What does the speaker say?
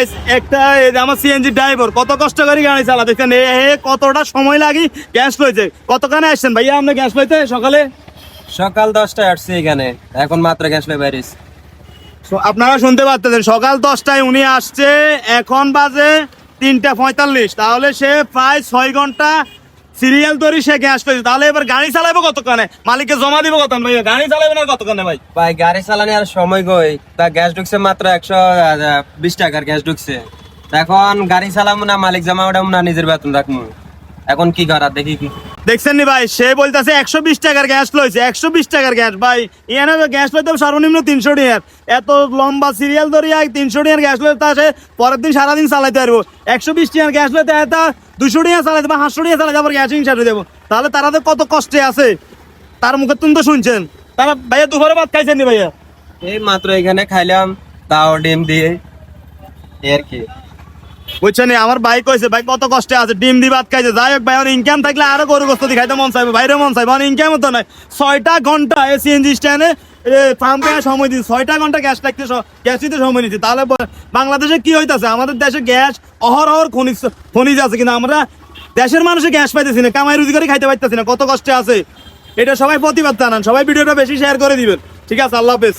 Guys একটা আমার CNG driver কত কষ্ট করে গাড়ি চালা দেখেন কতটা সময় লাগে গ্যাস লইছে কতখানে আসছেন ভাইয়া আপনি গ্যাস লইতে সকালে সকাল 10টায় আসছি এখানে, এখন মাত্র গ্যাস লয়ে বাইরিস। আপনারা শুনতে পাচ্ছেন সকাল 10টায় উনি আসছে, এখন বাজে 3:45, তাহলে সে প্রায় 6 ঘন্টা সিরিয়াল ধরে সে গ্যাস লইছে। তাহলে এবার গাড়ি চালাবো কতক্ষণে, মালিককে জমা দিব কত ভাইয়া, গাড়ি চালাবে না কতক্ষণে ভাই? ভাই গাড়ি চালানি আর সময় কই, তা গ্যাস ঢুকছে মাত্র 120 টাকার গ্যাস ঢুকছে। এখন গাড়ি চালাবো না, মালিক জমা উঠাবো না, নিজের বেতন রাখবো, এখন কি করার দেখি কি। দেখছেন নি ভাই, সে বলতেছে 120 টাকার গ্যাস লইছে, 120 টাকার গ্যাস ভাই। এখানে গ্যাস লইতে সর্বনিম্ন 300 টাকার, এত লম্বা সিরিয়াল ধরে 300 টাকার গ্যাস লইতে আসে, পরের দিন সারাদিন চালাইতে পারবো। 120 টাকার গ্যাস লইতে 200 টাকা চালাইতে বা 500 টাকা চালাইতে আবার গ্যাসিং সারে দেবো। তাহলে তারা তো কত কষ্টে আছে, তার মুখে তুমি তো শুনছেন। তারা ভাইয়া দুপুরে ভাত খাইছেন নি ভাইয়া? এই মাত্র এখানে খাইলাম, তাও ডিম দিয়ে, এর কি বুঝছেন, আমার ভাই কইছে ভাই কত কষ্টে আছে, ডিম দিয়ে ভাত খাইছে। যাই হোক ভাই, আমার ইনকাম থাকলে আরো গরু গোস্ত দিয়ে খাইতে মন চাইবে, বাইরে মন চাইবে। আমার ইনকাম তো নাই। 6টা ঘন্টা সিএনজি স্ট্যান্ডে পাম্পে সময় দিচ্ছে, 6টা ঘন্টা গ্যাস লাগতে গ্যাস দিতে সময় নিচ্ছে। তাহলে বাংলাদেশে কি হইতাছে, আমাদের দেশে গ্যাস অহরহর খনিজ আছে, কিন্তু আমরা দেশের মানুষে গ্যাস পাইতেছি না, কামাই রুজি করে খাইতে পাইতেছি না, কত কষ্টে আছে। এটা সবাই প্রতিবাদ জানান, সবাই ভিডিওটা বেশি শেয়ার করে দিবেন। ঠিক আছে, আল্লাহ হাফেজ।